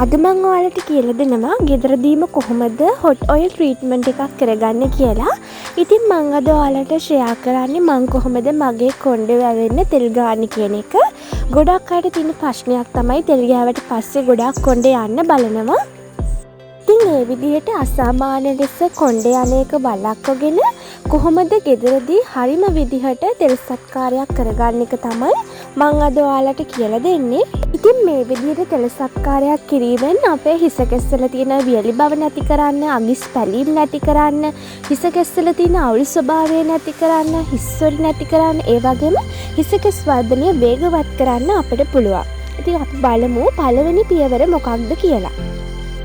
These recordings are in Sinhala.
අද මං ඔයාලට කියලා දෙනවා ගෙදරදීම කොහොමද හොට් ඔයිල් ට්‍රීට්මන්ට් එකක් කරගන්න කියලා. ඉතින් මං අද ඔයාලට ෂෙයා කරන්නේ මං කොහොමද මගේ කොණ්ඩේ වැවෙන්න තෙල් ගාන්නේ කියන එක. ගොඩක් අයට තියෙන ප්‍රශ්නයක් තමයි තෙල් ගෑවට පස්සේ ගොඩක් කොණ්ඩේ යන්න බලනවා. ඉතින් මේ විදිහට අසාමාන්‍ය ලෙස කොණ්ඩේ යන එක වළක්වගෙන කොහොමද ගෙදරදී හරිම විදිහට තෙල් සත්කාරයක් කරගන්න එක තමයි මං අද ඔයාලට කියලා දෙන්නේ. ඉතින් මේ විදිහට තෙල් සත්කාරයක් කිරීමෙන් අපේ හිස කෙස්වල තියෙන වියලි බව නැති කරන්න, අගිස් පැලීම් නැති කරන්න, හිස කෙස්වල තියෙන අවුල් ස්වභාවය නැති කරන්න, හිස් සොරි නැති කරන්න, ඒ වගේම හිස කෙස් වර්ධනය වේගවත් කරන්න අපිට පුළුවන්. ඉතින් අපි බලමු පළවෙනි පියවර මොකක්ද කියලා.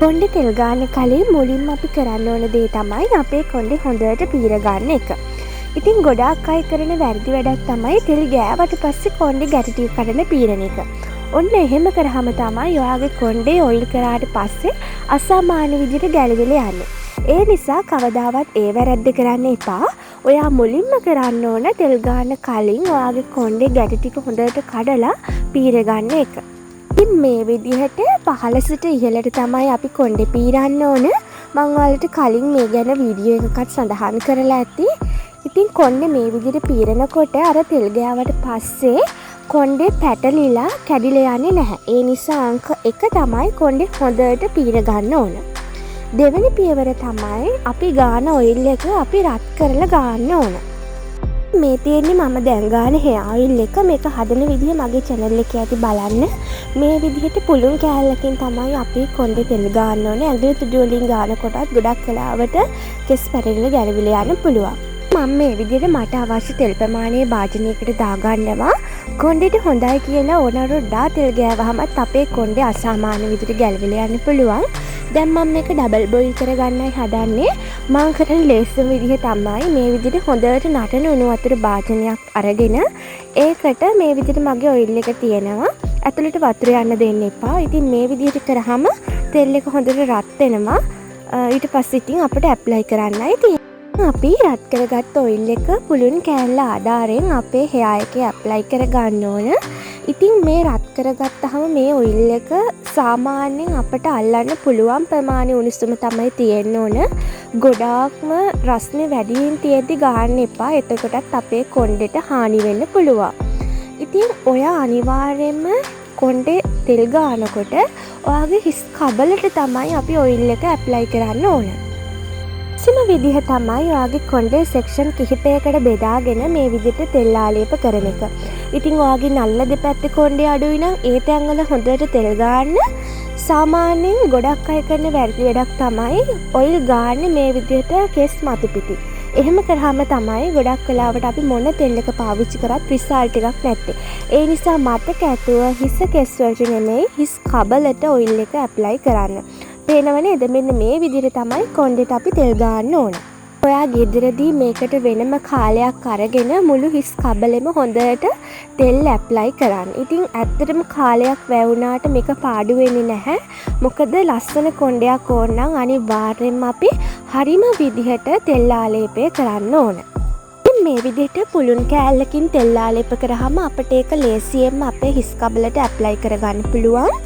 කොණ්ඩේ තෙල් ගන්න කලින් මුලින්ම අපි කරන්න ඕන දේ තමයි අපේ කොණ්ඩේ හොඳට පීර ගන්න එක. ඉතින් ගොඩාක් අය කරන වැරදි වැඩක් තමයි තෙල් ගෑවට පස්සේ කොණ්ඩේ ගැට ටික කඩලා පීරන එක. ඔන්න එහෙම කරාම තමයි ඔයාගේ කොණ්ඩේ ඔයිල් කරාට පස්සේ අසාමාන්‍ය විදිහට ගැලවිලා යන්නේ. ඒ නිසා කවදාවත් ඒ වැරද්ද කරන්න එපා. ඔයා මුලින්ම කරන්න ඕන තෙල් ගන්න කලින් ඔයාගේ කොණ්ඩේ ගැට ටික හොඳට කඩලා පීර ගන්න එක. ඉතින් මේ විදිහට පහළ සිට ඉහළට තමයි අපි කොණ්ඩේ පීරන්න ඕන. මම ඔයාලට කලින් මේ ගැන වීඩියෝ එකක්වත් සඳහන් කරලා ඇති. ඉතින් කොණ්ඩේ මේ විදිහට පීරනකොට අර තෙල් ගෑවට පස්සේ කොණ්ඩේ පැටලිලා කැඩිලා යන්නේ නැහැ. ඒ නිසා අංක 1 තමයි කොණ්ඩේ හොඳට පීර ගන්න ඕන. දෙවෙනි පියවර තමයි අපි ගාන ඔයිල් එක අපි රත් කරලා ගන්න ඕන. මේ තියෙන්නේ මම දැන් ගාන hair oil එක. මේක හදන විදිහ මගේ channel එකේ ඇති බලන්න. මේ විදිහට පුළුන් කෑල්ලකින් තමයි අපි කොණ්ඩේ තෙල් ගන්න ඕනේ. ඇඟිලි තුඩු වලින් ගානකොටත් ගොඩක් කලාවට කෙස් පැටලිලා ගැලවිලා යන්න පුළුවන්. මම මේ විදිහට මට අවශ්‍ය තෙල් ප්‍රමාණය භාජනයකට දාගන්නවා. කොණ්ඩේට හොඳයි කියලා ඕනරු ඩා තෙල් ගෑවහමත් අපේ කොණ්ඩේ අසාමාන්‍ය විදිහට ගැලවිලා යන්න පුළුවන්. දැන් මම මේක ඩබල් බොයිල් කරගන්නයි හදන්නේ. මම කරන ලේසිම විදිහ තමයි මේ විදිහට හොඳට නටන උණු වතුර භාජනයක් අරගෙන ඒකට මේ විදිහට මගේ ඔයිල් එක තියෙනවා. ඇතුළට වතුර යන්න දෙන්න එපා. ඉතින් මේ විදිහට කරාම තෙල් එක හොඳට රත් වෙනවා. ඊට පස්සේ ඉතින් අපිට ඇප්ලයි කරන්නයි තියෙන්නේ. අපි රත් කරගත්ත ඔයිල් එක පුළුන් කෑල්ල ආධාරයෙන් අපේ hair එකේ ඇප්ලයි කරගන්න ඕන. ඉතින් මේ රත් කරගත්තහම මේ ඔයිල් එක සාමාන්‍යයෙන් අපට අල්ලන්න පුළුවන් ප්‍රමාණය උණුසුම තමයි තියෙන්න ඕන. ගොඩාක්ම රස්නේ වැඩියෙන් තියෙද්දි ගන්න එපා. එතකොටත් අපේ කොණ්ඩේට හානි වෙන්න පුළුවන්. ඉතින් ඔයා අනිවාර්යයෙන්ම කොණ්ඩේ තෙල් ගානකොට ඔයාගේ හිස් කබලට තමයි අපි ඔයිල් එක ඇප්ලයි කරන්න ඕන. සිම විදිහ තමයි ඔයාගේ කොණ්ඩේ සෙක්ෂන් කිහිපයකට බෙදාගෙන මේ විදිහට තෙල් ආලේප කරන එක. ඉතින් ඔයාගේ නල්ල දෙපැත්තේ කොණ්ඩේ අඩුයි නම් ඒ තැන්වල හොඳට තෙල් ගන්න. සාමාන්‍යයෙන් ගොඩක් අය කරන වැරදි වැඩක් තමයි ඔයිල් ගන්න මේ විදිහට කෙස් මතු පිටි. එහෙම කරාම තමයි ගොඩක් වෙලාවට අපි මොන තෙල් එක පාවිච්චි කරත් රිසල්ට් එකක් නැත්තේ. ඒ නිසා මතක ඇතුව හිස කෙස් වලට නෙමෙයි හිස් කබලට ඔයිල් එක ඇප්ලයි කරන්න. පේනව නේද? මෙන්න මේ විදිහට තමයි කොණ්ඩේට අපි තෙල් ගන්න ඕන. ඔයා ගෙදරදී මේකට වෙනම කාලයක් අරගෙන මුළු හිස් කබලෙම හොඳට තෙල් ඇප්ලයි කරන්න. ඉතින් ඇත්තටම කාලයක් වැය වුණාට මේක පාඩු වෙන්නේ නැහැ. මොකද ලස්සන කොණ්ඩයක් ඕන නම් අනිවාර්යෙන්ම අපි හරිම විදිහට තෙල් ආලේපය කරන්න ඕන. ඉතින් මේ විදිහට පුළුන් කෑල්ලකින් තෙල් ආලේප කරාම අපිට ඒක ලේසියෙන්ම අපේ හිස් කබලට ඇප්ලයි කරගන්න පුළුවන්.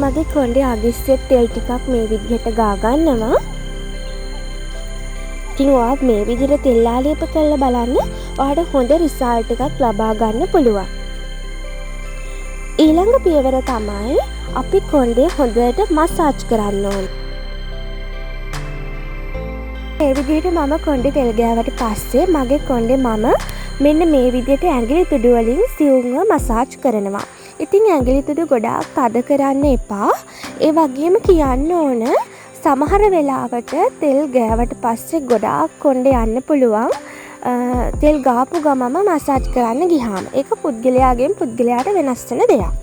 මගේ කොණ්ඩේ අගිස්සෙත් තෙල් ටිකක් මේ විදිහට ගා ගන්නවා. ඉතින් ඔයාත් මේ විදිහට තෙල් ආලේප කරලා බලන්න ඔයාට හොඳ රිසල්ට් එකක් ලබා ගන්න පුළුවන්. ඊළඟ පියවර තමයි අපි කොණ්ඩේ හොඳට මසාජ් කරන්න ඕනේ. මේ විදිහට මම කොණ්ඩේ තෙල් ගෑවට පස්සේ මගේ කොණ්ඩේ මම මෙන්න මේ විදිහට ඇඟිලි තුඩු වලින් සියුම්ව මසාජ් කරනවා. ඉතින් ඇඟිලි තුඩු ගොඩාක් තද කරන්න එපා. ඒ වගේම කියන්න ඕන සමහර වෙලාවට තෙල් ගෑවට පස්සේ ගොඩාක් කොණ්ඩේ යන්න පුළුවන්. තෙල් ගාපු ගමම මසාජ් කරන්න ගියාම ඒක පුද්ගලයාගෙන් පුද්ගලයාට වෙනස් වෙන දෙයක්.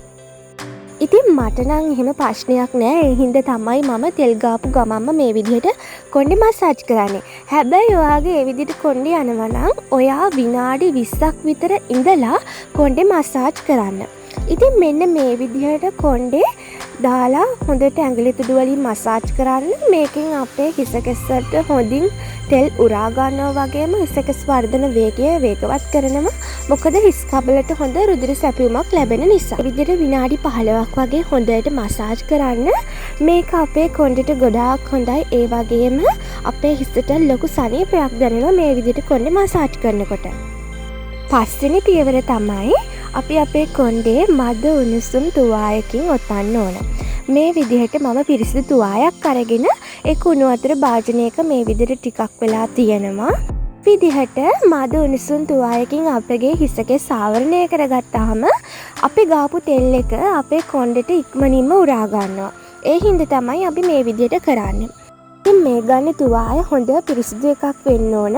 ඉතින් මට නම් එහෙම ප්‍රශ්නයක් නෑ. ඒ හින්දා තමයි මම තෙල් ගාපු ගමම මේ විදිහට කොණ්ඩේ මසාජ් කරන්නේ. හැබැයි ඔයාගේ ඒ විදිහට කොණ්ඩේ යනවා නම් ඔයා විනාඩි 20ක් විතර ඉඳලා කොණ්ඩේ මසාජ් කරන්න. ඉතින් මෙන්න මේ විදිහට කොණ්ඩේ දාලා හොඳට ඇඟිලි තුඩු වලින් මසාජ් කරන්න. මේකෙන් අපේ හිස කෙස්සට හොඳින් තෙල් උරා ගන්නවා වගේම හිස කෙස් වර්ධන වේගය වේගවත් කරනවා. මොකද හිස් කබලට හොඳ රුධිර සැපයුමක් ලැබෙන නිසා. මේ විදිහට විනාඩි 15ක් වගේ හොඳට මසාජ් කරන්න. මේක අපේ කොණ්ඩෙට ගොඩාක් හොඳයි. ඒ වගේම අපේ හිසට ලොකු සනීපයක් දැනෙනවා මේ විදිහට කොණ්ඩේ මසාජ් කරනකොට. පස්වෙනි පියවර තමයි අපි අපේ කොණ්ඩේ මද උණුසුම් තුවායකින් ඔතන්න ඕන. මේ විදිහට මම පිරිසිදු තුවායක් අරගෙන ඒ කුණු වතුර භාජනයක මේ විදිහට ටිකක් වෙලා තියෙනවා. විදිහට මද උණුසුම් තුවායකින් අපගේ හිසකේ සාවරණය කරගත්තාම අපි ගාපු තෙල් එක අපේ කොණ්ඩෙට ඉක්මනින්ම උරා ගන්නවා. ඒ හින්දා තමයි අපි මේ විදිහට කරන්නේ. ඉතින් මේ ගන්න තුවාය හොඳ පිරිසිදු එකක් වෙන්න ඕන.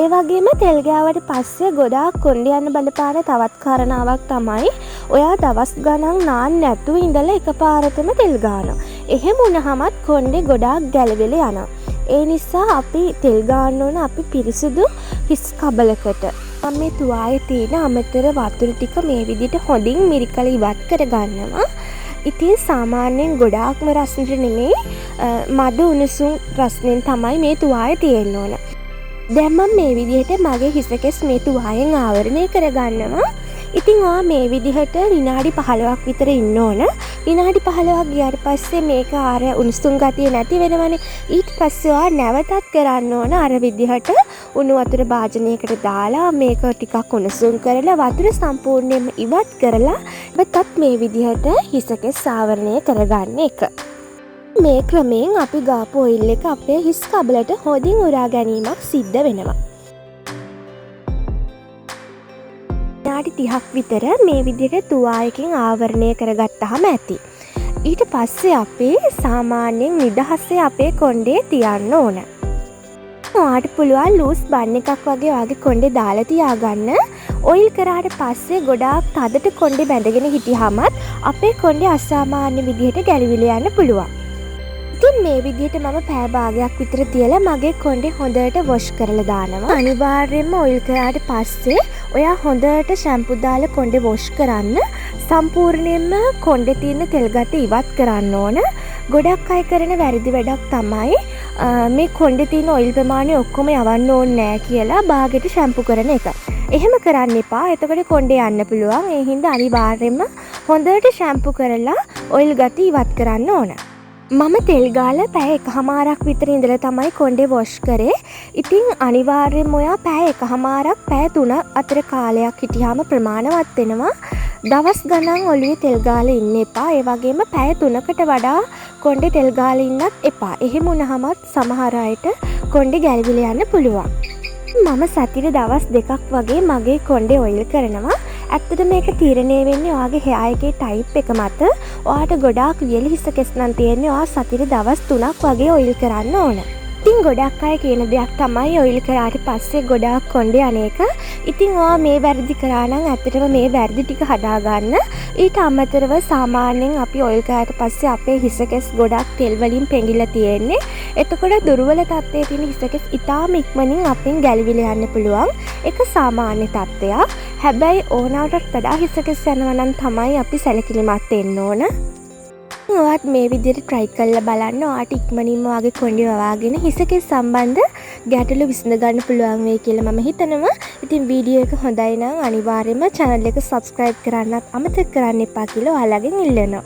ඒ වගේම තෙල් ගෑවට පස්සේ ගොඩාක් කොණ්ඩේ යන බලපාන තවත් කාරණාවක් තමයි ඔයා දවස් ගණන් නාන්න නැතුව ඉඳලා එකපාරටම තෙල් ගානවා. එහෙම වුණාමත් කොණ්ඩේ ගොඩාක් ගැලවිලා යනවා. ඒ නිසා අපි තෙල් ගාන්න ඕන අපි පිරිසිදු හිස් කබලකට. මම මේ තුවායේ තියෙන අමතර වතුර ටික මේ විදිහට හොඳින් මිරිකලා ඉවත් කරගන්නවා. ඉතින් සාමාන්‍යයෙන් ගොඩාක්ම රස්නෙට නෙමෙයි මද උණුසුම් රස්නෙන් තමයි මේ තුවාය තියෙන්න ඕන. දැන් මම මේ විදිහට මගේ හිස කෙස් මේ තුවායෙන් ආවරණය කරගන්නවා. ඉතින් ඔයා මේ විදිහට විනාඩි 15ක් විතර ඉන්න ඕන. විනාඩි 15ක් ගියාට පස්සේ මේක අර උණුසුම් ගතිය නැති වෙනවනේ. ඊට පස්සේ ඔයා නැවතත් කරන්න ඕන අර විදිහට උණු වතුර භාජනයකට දාලා මේක ටිකක් උණුසුම් කරලා වතුර සම්පූර්ණයෙන්ම ඉවත් කරලා නැවතත් මේ විදිහට හිස කෙස් ආවරණය කරගන්න එක. මේ ක්‍රමයෙන් අපි ගාපු ඔයිල් එක අපේ හිස් කබලට හොඳින් උරා ගැනීමක් සිද්ධ වෙනවා. විනාඩි 30ක් විතර මේ විදිහට තුවායකින් ආවරණය කරගත්තාම ඇති. ඊට පස්සේ අපි සාමාන්‍යයෙන් නිදහසේ අපේ කොණ්ඩේ තියන්න ඕන. ඔයාට පුළුවන් ලූස් බන් එකක් වගේ ඔයාගේ කොණ්ඩේ දාලා තියාගන්න. ඔයිල් කරාට පස්සේ ගොඩාක් තදට කොණ්ඩේ බැඳගෙන හිටියාමත් අපේ කොණ්ඩේ අසාමාන්‍ය විදිහට ගැලවිලා යන්න පුළුවන්. ඉතින් මේ විදිහට මම පැය භාගයක් විතර තියලා මගේ කොණ්ඩේ හොඳට වොෂ් කරලා දානවා. අනිවාර්යයෙන්ම ඔයිල් කරාට පස්සේ ඔයා හොඳට ෂැම්පු දාලා කොණ්ඩේ වොෂ් කරන්න. සම්පූර්ණයෙන්ම කොණ්ඩේ තියෙන තෙල් ගත ඉවත් කරන්න ඕන. ගොඩක් අය කරන වැරදි වැඩක් තමයි මේ කොණ්ඩේ තියෙන ඔයිල් ප්‍රමාණය ඔක්කොම යවන්න ඕනේ නෑ කියලා බාගෙට ෂැම්පු කරන එක. එහෙම කරන්න එපා. එතකොට කොණ්ඩේ යන්න පුළුවන්. ඒ හින්දා අනිවාර්යයෙන්ම හොඳට ෂැම්පු කරලා ඔයිල් ගත ඉවත් කරන්න ඕන. මම තෙල් ගාලා පැය එකහමාරක් විතර ඉඳලා තමයි කොණ්ඩේ වොෂ් කරේ. ඉතින් අනිවාර්යයෙන්ම ඔයා පැය එකහමාරක් පැය 3 අතර කාලයක් හිටියාම ප්‍රමාණවත් වෙනවා. දවස් ගණන් ඔළුවේ තෙල් ගාලා ඉන්න එපා. ඒ වගේම පැය 3කට වඩා කොණ්ඩේ තෙල් ගාලා ඉන්නත් එපා. එහෙම වුණාමත් සමහර අයට කොණ්ඩේ ගැලවිලා යන්න පුළුවන්. මම සතියේ දවස් 2ක් වගේ මගේ කොණ්ඩේ ඔයිල් කරනවා. ඇත්තට මේක තීරණය වෙන්නේ ඔයාගේ හෙයාර් එකේ ටයිප් එක මත. ඔයාට ගොඩාක් වියලි හිස කෙස් නම් තියෙන්නේ ඔයා සතියේ දවස් 3ක් වගේ ඔයිල් කරන්න ඕන. ඉතින් ගොඩක් අය කියන දෙයක් තමයි ඔයිල් කරාට පස්සේ ගොඩාක් කොණ්ඩේ අනේක. ඉතින් ඔයා මේ වැරදි කරා නම් ඇත්තටම මේ වැරදි ටික හදා ගන්න. ඊට අමතරව සාමාන්‍යයෙන් අපි ඔයිල් කරාට පස්සේ අපේ හිස කෙස් ගොඩක් තෙල් වලින් පෙඟිලා තියෙන්නේ. එතකොට දුර්වල තත්ත්වයේ තියෙන හිස කෙස් ඉතාම ඉක්මනින් අපෙන් ගැලවිලා යන්න පුළුවන්. ඒක සාමාන්‍ය තත්ත්වයක්. හැබැයි ඕනෑමටත් වඩා හිස කෙස් යනවා නම් තමයි අපි සැලකිලිමත් වෙන්න ඕන. ඔයාත් මේ විදිහට try කරලා බලන්න. ඔයාට ඉක්මනින්ම ඔයාගේ කොණ්ඩේ වවාගෙන හිස කෙස් සම්බන්ධ ගැටලු විසඳ ගන්න පුළුවන් වෙයි කියලා මම හිතනවා. ඉතින් වීඩියෝ එක හොඳයි නම් අනිවාර්යයෙන්ම channel එක subscribe කරන්නත් අමතක කරන්න එපා කියලා ඔයාලගෙන් ඉල්ලනවා.